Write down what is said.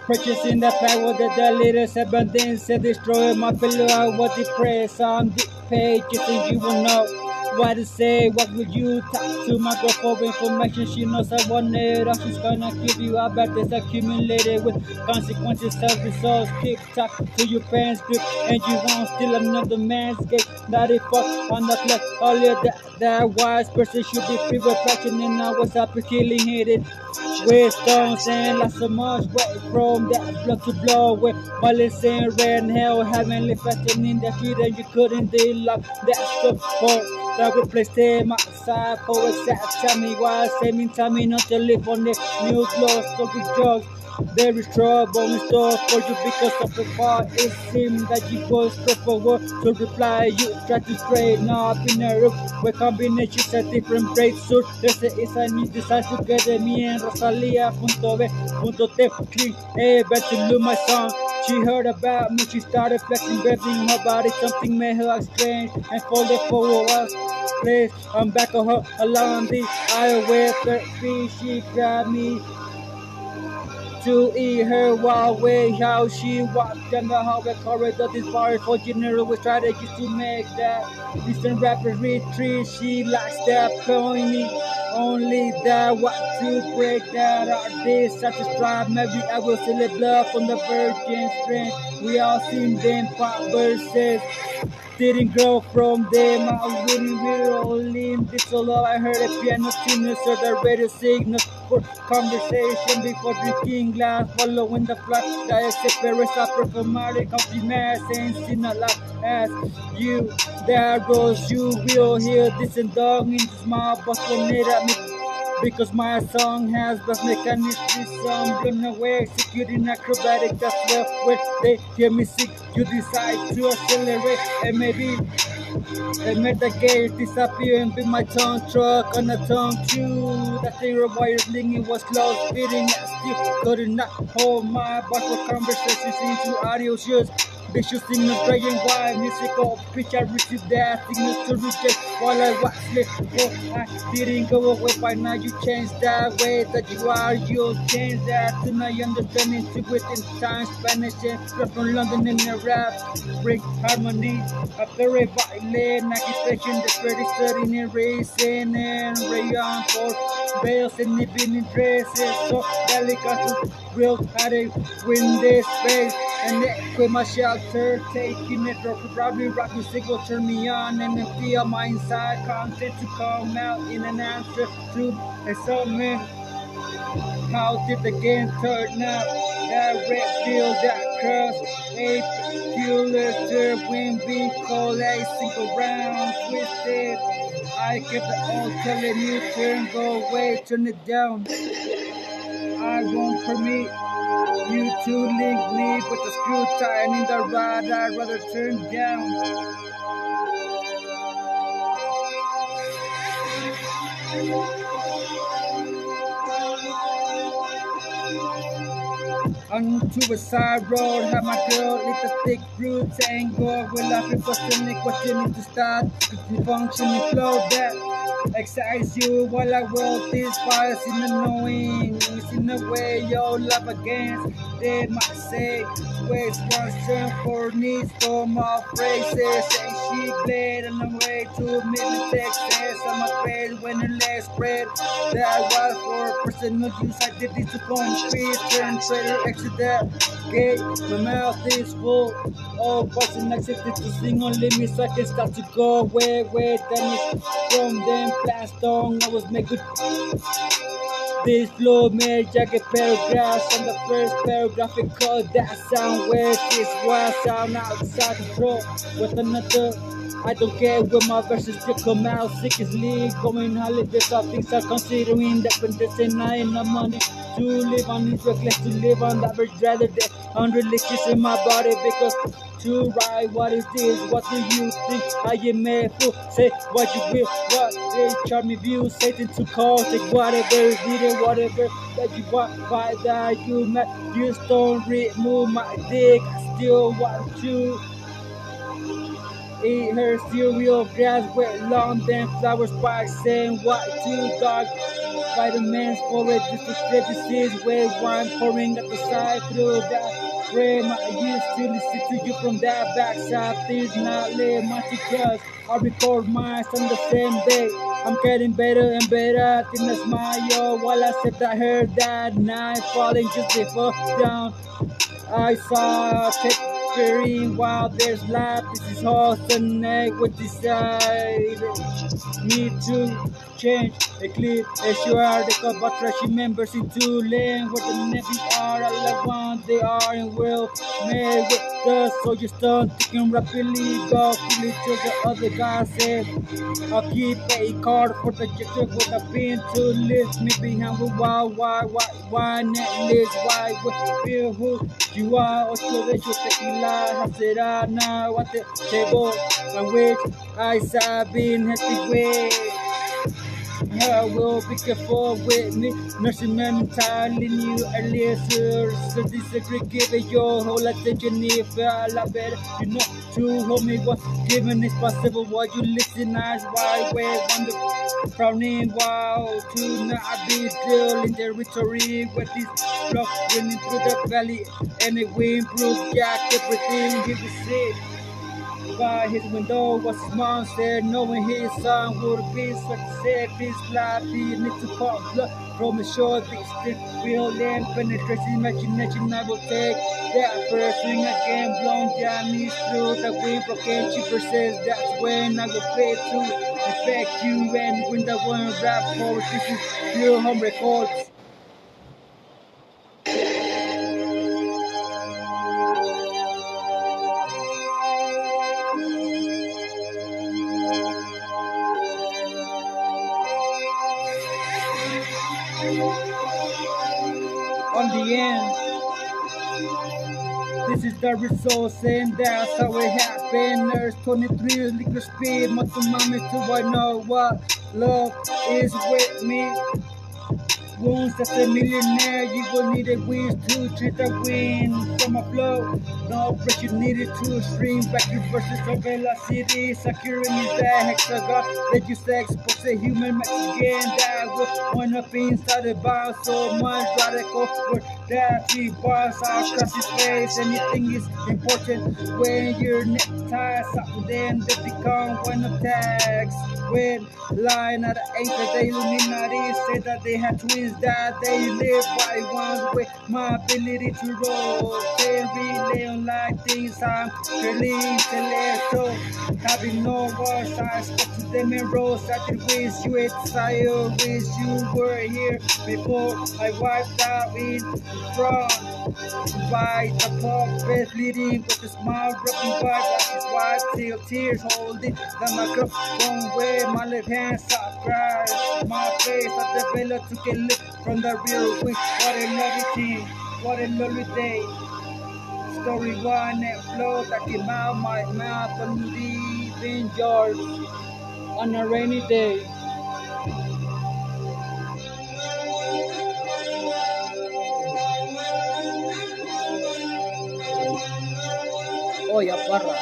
Purchasing the pack with the little 17 said destroy my pillow. I was depressed on the page. You think you will know what to say? What would you talk to my girl for information? She knows I want it. All she's gonna give you. I bet it's accumulated with consequences. Self results. Kick talk to your parents' grip, and you won't steal another man's gate. Not if fuck on the clock. All of that wise person should be free with passion, and I was up killing it. With stones and lots of much way from that blood to blow with violence and red and hell heavenly fashion in the heat and you couldn't deal like that stuff for that would place them outside for exact tell me why saving time not to live on the new laws of the drugs. There is trouble in store for you because of the far it seemed that you was forward to reply. You try to straighten up in a room where combinations are different breakthrough. There's a new design together. Me and Rosalia, punto B, punto T, click A, bet to lose my song. She heard about me, she started flexing, grabbing her body. Something made her act strange and folded for a while. Place, I'm back on her along the aisle with she grabbed me to eat her wild way. How she walked down the hallway corridor. This bar for general with strategies to make that distant rappers retreat. She likes that pony. Only that what to break that out this such a stripe. Maybe I will seal it blood from the virgin strength. We all seen them pop verses. Didn't grow from them. I was really rolling. This all I heard a piano tuner, so the radio signal for conversation before drinking glass, following the flash. I separate supper from my coffee mass and sin a lot as you. There goes you will hear this and dog in this mouth, but when it at me. Because my song has bass mechanics, this song blown away, executing acrobatic. That's when they hear me sick. You decide to accelerate and maybe make the gate disappear and be my tongue truck on a tongue too. The stereo wire slinging was close, fitting. I still could not hold my butt for conversations into audio shows. Visual signals gray and white, musical pitch. I received that signal to reject while I was left. Oh, I didn't go away by now. You changed that way that you are. You changed that to my understanding to within time. Spanish and from London in the rap. Bring harmony. After a violin, accusation, the spirit is studying and racing and rayon for veils and evening dresses. So delicate, real how they win this space. And then quit my shelter, taking it probably rock music will turn me on and then feel my inside content to come out in an answer to a summon. How did the game turn out? That red field, that cross, a peculiar when we call a single round twisted. I kept the old telling you turn, go away, turn it down. I won't permit you to link me with the screw tight in the rod. I'd rather turn down. Onto a side road, have my girl lick the thick roots tango. We're laughing for cynic, what you need to start. The functioning flow that excites you while I world these fires in the knowing. It's in the way your love against. They might say, ways one turn for needs for my phrases. And she played on the way to Midland, Texas. I'm afraid when her legs spread. That was for personal use. I did this to concrete. Turn trailer exit that gate. My mouth is full. All person accepted to sing on limits. So I can start to go away. Damage from them plastong. I was making this flow made jagged paragraphs on the first paragraph. It called that sound where this wild sound outside control with another. I don't care when my verses still come out. Sick is league going holidays. All things are considering that when they say I ain't no money to live on, it's reckless to live on that. But rather than 100 liches in my body because to write what is this? What do you think I am made for? Say what you will, what they charm view. Satan to call, take whatever, read it, whatever that you want. By that you met, you don't remove my dick. I still want to eat her cereal, grass wet lawn, then flower spikes, saying what too dark. vitamins for it, just to strip disease with wine pouring at the side through that frame. I used to listen to you from that backside. Did not live much because I record mine on the same day. I'm getting better and better. Think I smile while I said I heard that night falling just before down. I saw a tapering while there's life. This is all Sunday would decide me to change a clip. As you are the couple trashy members into lane where the Navy are all I want they are and will made with the soldiers done thinking rapidly go kill each of the other guys said I'll keep a card for the gesture with a pin to lift me behind with why necklace why would feel who you are otro de ellos tequila será now at the table on which I have been happy with. I will be careful with me. Nursing mental in you earlier, so disagree, give it your whole attention. If I love better, you know, to hold me what's given is possible. While you listen, eyes wide, way wonder, frowning, wow, to not be still in territory with this block running through the valley. And it will improve, jack everything he was sick. By his window was his monster, knowing his son would be such a safe his life. He needs to pop blood from his short big stick, real and penetrating imagination. I will take that first swing again, blown down knees through the wind, broken cheaper says that's when I will fade to infect you and when the one rap for this is pure home records. On the end, this is the result, and that's how it happened. There's 23 liquor speed, muscle moments till I know what love is with me. Wounds as a millionaire, you will need a wings to treat the wind from a flow. No pressure needed to stream back versus the velocity. Securing is the hexagon that you say expose a human Mexican that will wind up inside the bar. So much radical for that 3 bars across his face. Anything is important when your neckties up, then they become one of tags. When lying at the anchor, the Illuminati said that they had twins that they live by one way. My ability to roll can relay on like things I'm fairly intellectual. Having no words, I spoke to them in rows. I did wish you had desire, wish you were here before I wiped out in front. Right, the pop breath leading with a smile, broken by his wife till tears holding the microphone with my left hand subscribe. My face at the villa took a look from the rear wing. What a lovely team, what a lovely day. Story one and flow that came out my mouth and deep in yours on a rainy day. Oh, ya parra.